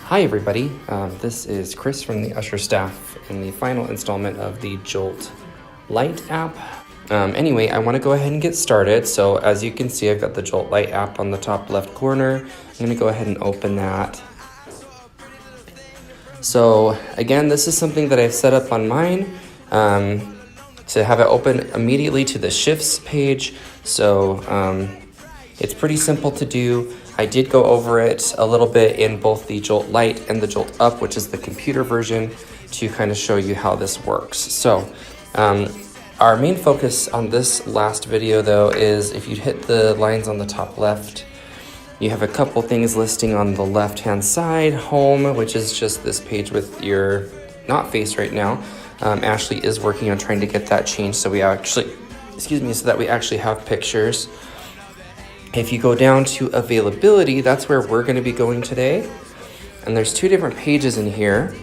Hi everybody, this is Chris from the Usher staff in the final installment of the Jolt Lite app. Anyway, I want to go ahead and get started. So as you can see, I've got the Jolt Lite app on the top left corner. I'm going to go ahead and open that. So again, this is something that I've set up on mine to have it open immediately to the shifts page. So it's pretty simple to do. I did go over it a little bit in both the Jolt Lite and the Jolt Up, which is the computer version, to kind of show you how this works. So our main focus on this last video though is if you hit the lines on the top left, you have a couple things listing on the left hand side. Home, which is just this page with your not face right now. Ashley is working on trying to get that changed so we actually, so that we actually have pictures. If you go down to availability, that's where we're going to be going today. And there's two different pages in here.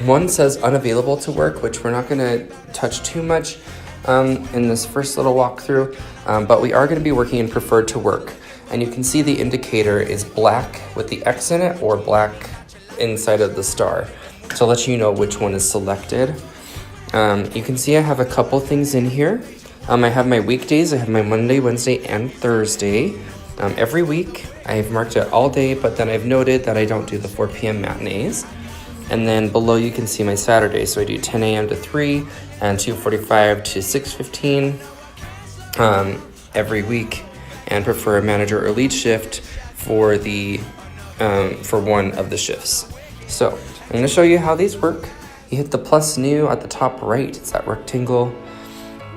One says unavailable to work, which we're not going to touch too much in this first little walkthrough, but we are going to be working in preferred to work. And you can see the indicator is black with the X in it or black inside of the star to let you know which one is selected. You can see I have a couple things in here. I have my weekdays. I have my Monday, Wednesday, and Thursday. Every week, I have marked it all day, but then I've noted that I don't do the 4 p.m. matinees. And then below you can see my Saturday. So I do 10 a.m. to 3 and 2:45 to 6:15 every week, and prefer a manager or lead shift for the for one of the shifts. So I'm going to show you how these work. You hit the plus new at the top right. It's that rectangle.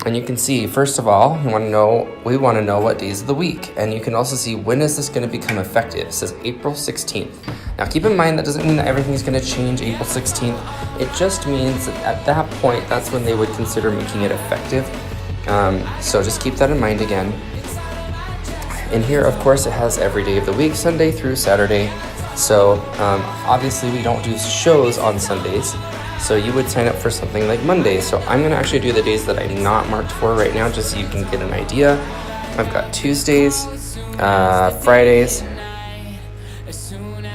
And you can see, first of all, we want to know what days of the week. And you can also see when is this going to become effective. It says April 16th. Now keep in mind that doesn't mean that everything's going to change April 16th. It just means that at that point, that's when they would consider making it effective. So just keep that in mind again. In here, of course, it has every day of the week, Sunday through Saturday. So obviously we don't do shows on Sundays. So you would sign up for something like Monday. So I'm going to actually do the days that I'm not marked for right now, just so you can get an idea. I've got Tuesdays, Fridays,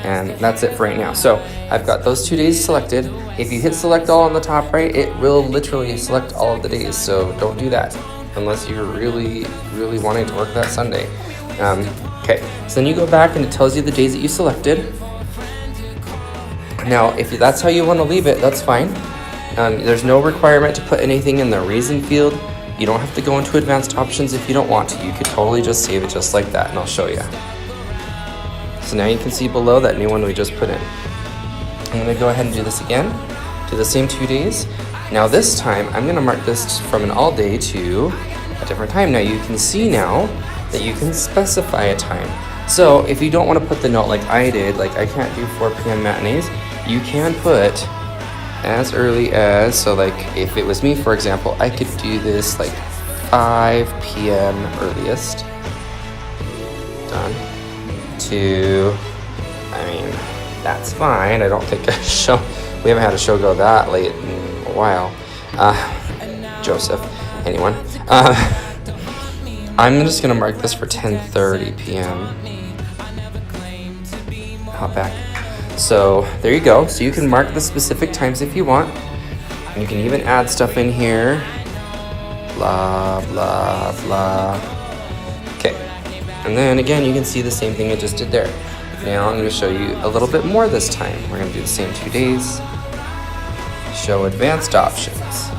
and that's it for right now. So I've got those 2 days selected. If you hit select all on the top right, it will literally select all of the days. So don't do that unless you're really, really wanting to work that Sunday. Okay, so then you go back and it tells you the days that you selected. Now, if that's how you want to leave it, that's fine. There's no requirement to put anything in the reason field. You don't have to go into advanced options if you don't want to. You could totally just save it just like that, and I'll show you. So now you can see below that new one we just put in. I'm going to go ahead and do this again. Do the same 2 days. Now this time, I'm going to mark this from an all day to a different time. Now you can see now that you can specify a time. So if you don't want to put the note like I did, like I can't do 4 p.m. matinees, you can put as early as, so like if it was me, for example, I could do this like 5 p.m. earliest. Done. To, I mean, that's fine. I don't think we haven't had a show go that late in a while. Joseph, anyone? I'm just gonna mark this for 10:30 p.m. Hop back. So there you go. So you can mark the specific times if you want. And you can even add stuff in here. Blah, blah, blah. Okay. And then again, you can see the same thing I just did there. Now I'm going to show you a little bit more this time. We're going to do the same 2 days. Show advanced options.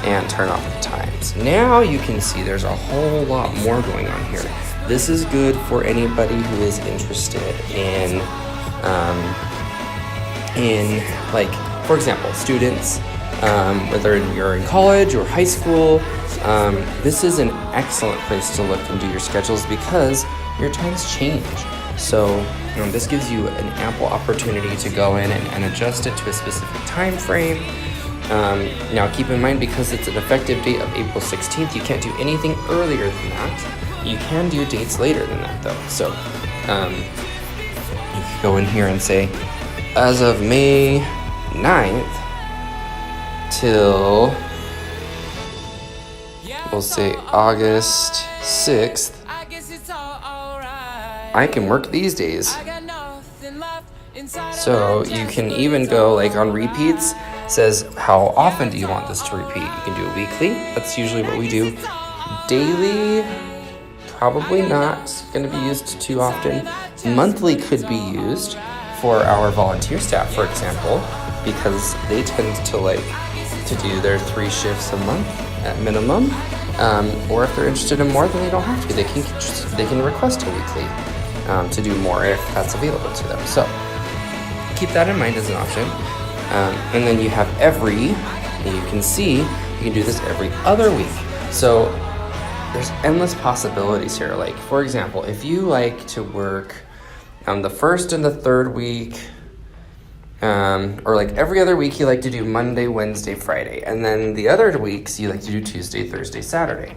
And turn off the times. Now you can see there's a whole lot more going on here. This is good for anybody who is interested in like, for example, students, whether you're in college or high school, this is an excellent place to look and do your schedules because your times change. So this gives you an ample opportunity to go in and adjust it to a specific time frame. Now keep in mind, because it's an effective date of April 16th, you can't do anything earlier than that. You can do dates later than that though. So you can go in here and say, as of May 9th till, we'll say August 6th, I can work these days. So you can even go like on repeats, says how often do you want this to repeat. You can do it weekly, that's usually what we do. Daily, probably not going to be used too often. Monthly could be used for our volunteer staff, for example, because they tend to do their 3 shifts a month at minimum. Or if they're interested in more, then they don't have to. They can request a weekly to do more if that's available to them. So keep that in mind as an option. And then you have every, and you can see, you can do this every other week. So there's endless possibilities here. Like, for example, if you like to work on the first and the third week, or like every other week you like to do Monday, Wednesday, Friday, and then the other weeks you like to do Tuesday, Thursday, Saturday.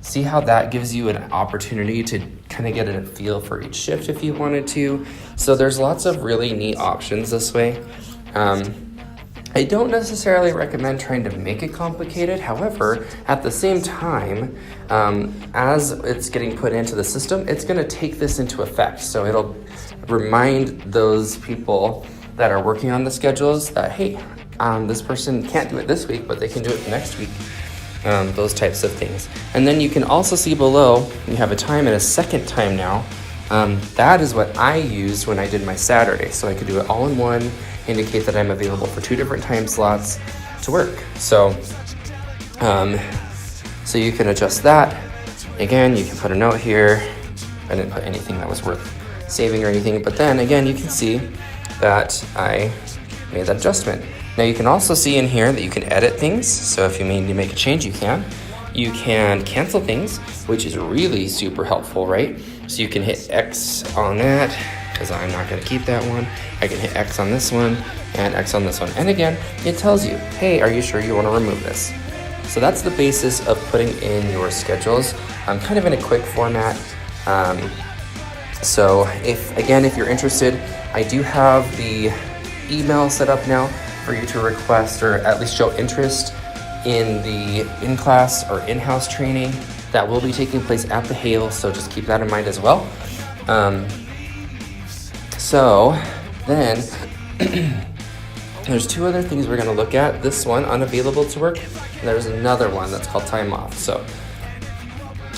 See how that gives you an opportunity to kind of get a feel for each shift if you wanted to. So there's lots of really neat options this way. I don't necessarily recommend trying to make it complicated. However, at the same time, as it's getting put into the system, it's going to take this into effect. So it'll remind those people that are working on the schedules that, hey, this person can't do it this week, but they can do it the next week. Those types of things. And then you can also see below, you have a time and a second time now. That is what I used when I did my Saturday. So I could do it all in one, indicate that I'm available for 2 different time slots to work. So you can adjust that. Again, you can put a note here. I didn't put anything that was worth saving or anything, but then again, you can see that I made that adjustment. Now you can also see in here that you can edit things. So if you need to make a change, you can. You can cancel things, which is really super helpful, right? So you can hit X on that, because I'm not going to keep that one. I can hit X on this one and X on this one. And again, it tells you, hey, are you sure you want to remove this? So that's the basis of putting in your schedules, kind of in a quick format. So if you're interested, I do have the email set up now for you to request or at least show interest in the in-class or in-house training that will be taking place at the Hale, so just keep that in mind as well. So then there's 2 other things we're going to look at. This one, unavailable to work, and there's another one that's called time off. So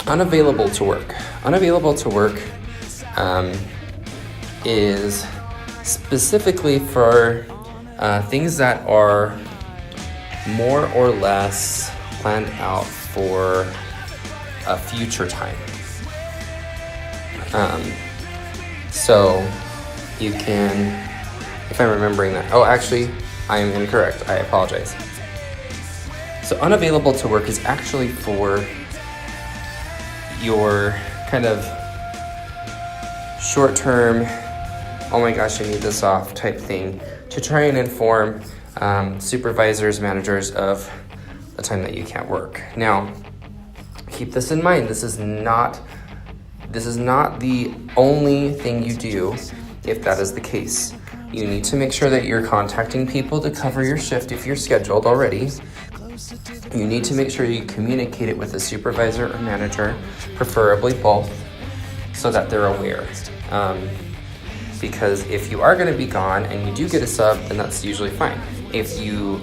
unavailable to work. Unavailable to work is specifically for things that are more or less planned out for a future time. So you can, if I'm remembering that, oh, actually, I am incorrect. I apologize. So unavailable to work is actually for your kind of short-term, oh my gosh, I need this off type thing, to try and inform supervisors, managers of the time that you can't work. Now, keep this in mind. This is not the only thing you do if that is the case. You need to make sure that you're contacting people to cover your shift if you're scheduled already. You need to make sure you communicate it with a supervisor or manager, preferably both, so that they're aware. Because if you are going to be gone and you do get a sub, then that's usually fine. If you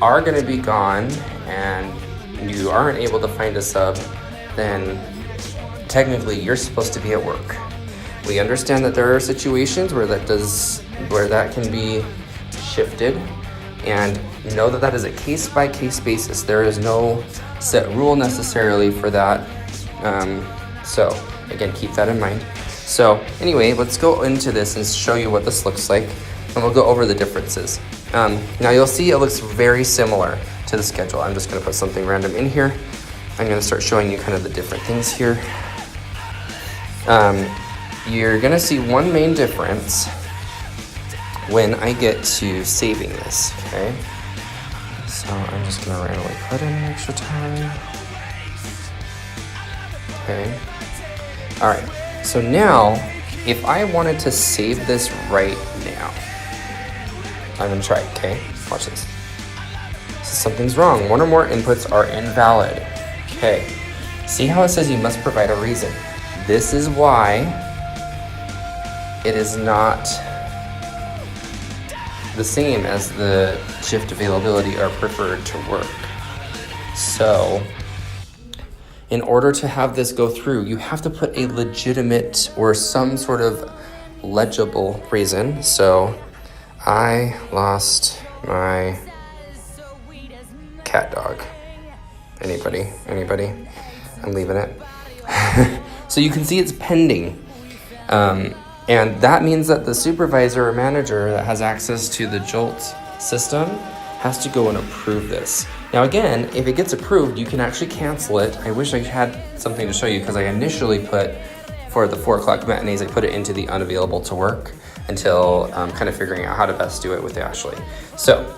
are going to be gone and you aren't able to find a sub, then technically you're supposed to be at work. We understand that there are situations where that can be shifted, and know that that is a case-by-case basis. There is no set rule necessarily for that. So again, keep that in mind. So anyway, let's go into this and show you what this looks like, and we'll go over the differences. Now you'll see it looks very similar to the schedule. I'm just going to put something random in here. I'm going to start showing you kind of the different things here. You're going to see one main difference when I get to saving this, okay? So I'm just going to randomly put in an extra time. Okay. All right. So now, if I wanted to save this right now, I'm going to try it, okay? Watch this. So something's wrong. One or more inputs are invalid. Okay. See how it says you must provide a reason. This is why it is not the same as the shift availability or preferred to work. So in order to have this go through, you have to put a legitimate or some sort of legible reason. So I lost my cat dog. Anybody? I'm leaving it. So you can see it's pending. And that means that the supervisor or manager that has access to the Jolt system has to go and approve this. Now again, if it gets approved, you can actually cancel it. I wish I had something to show you because I initially put, for the 4 o'clock matinees, I put it into the unavailable to work until kind of figuring out how to best do it with Ashley. So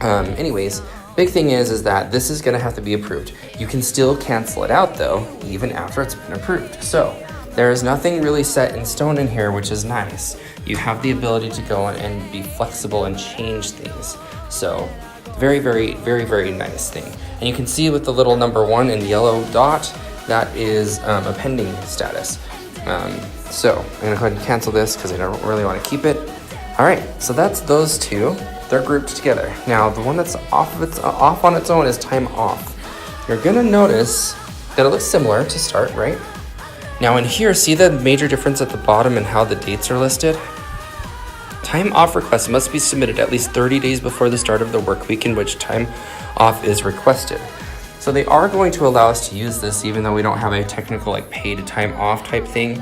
anyways, big thing is that this is gonna have to be approved. You can still cancel it out though, even after it's been approved. So there is nothing really set in stone in here, which is nice. You have the ability to go and be flexible and change things. So very, very, very, very nice thing. And you can see with the little number 1 in yellow dot, that is a pending status. So I'm gonna go ahead and cancel this because I don't really want to keep it. All right, so that's those two. They're grouped together. Now the one that's off on its own is time off. You're gonna notice that it looks similar to start, right? Now in here, see the major difference at the bottom and how the dates are listed? Time off requests must be submitted at least 30 days before the start of the work week in which time off is requested. So they are going to allow us to use this even though we don't have a technical like paid time off type thing.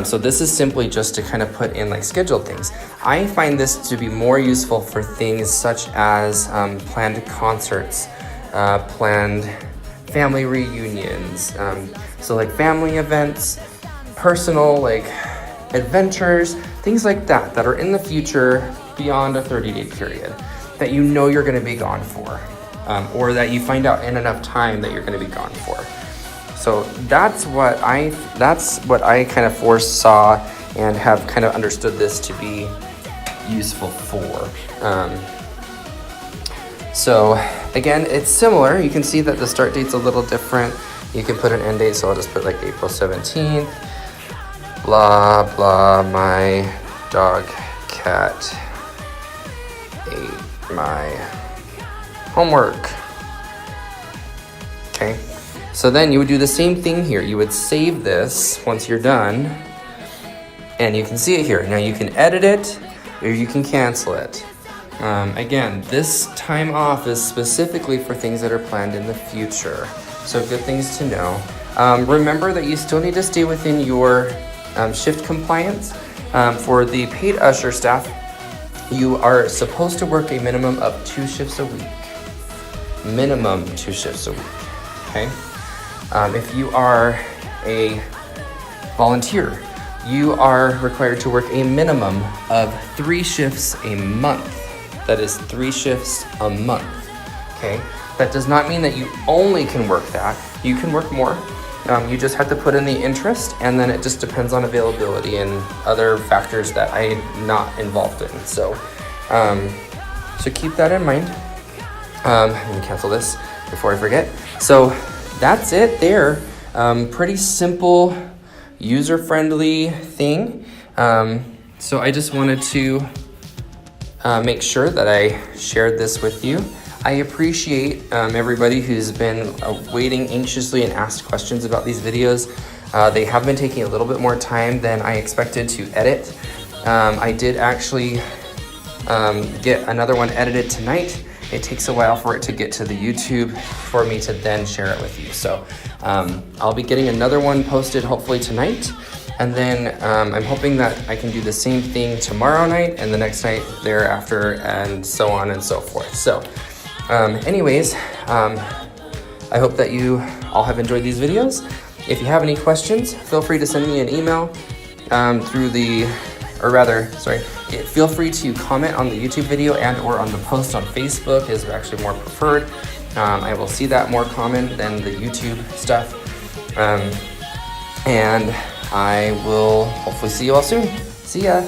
So this is simply just to kind of put in like scheduled things. I find this to be more useful for things such as planned concerts, planned family reunions, so like family events, personal like adventures, things like that that are in the future beyond a 30-day period that you know you're going to be gone for, or that you find out in enough time that you're going to be gone for. So that's what I kind of foresaw and have kind of understood this to be useful for. So again, it's similar. You can see that the start date's a little different. You can put an end date, so I'll just put like April 17th. Blah, blah, my dog, cat, ate my homework. Okay, so then you would do the same thing here. You would save this once you're done, and you can see it here. Now you can edit it, or you can cancel it. Again, this time off is specifically for things that are planned in the future. So good things to know. Remember that you still need to stay within your shift compliance. For the paid usher staff, you are supposed to work a minimum of 2 shifts a week. Minimum 2 shifts a week, okay? If you are a volunteer, you are required to work a minimum of 3 shifts a month. That is 3 shifts a month, okay? That does not mean that you only can work that. You can work more. You just have to put in the interest, and then it just depends on availability and other factors that I'm not involved in. So, so keep that in mind. Let me cancel this before I forget. So that's it there. Pretty simple, user-friendly thing. So I just wanted to make sure that I shared this with you. I appreciate everybody who's been waiting anxiously and asked questions about these videos. They have been taking a little bit more time than I expected to edit. I did actually get another one edited tonight. It takes a while for it to get to the YouTube for me to then share it with you. So I'll be getting another one posted hopefully tonight. And then I'm hoping that I can do the same thing tomorrow night and the next night thereafter, and so on and so forth. So anyways, I hope that you all have enjoyed these videos. If you have any questions, feel free to send me an email feel free to comment on the YouTube video and or on the post on Facebook is actually more preferred. I will see that more common than the YouTube stuff. And I will hopefully see you all soon. See ya.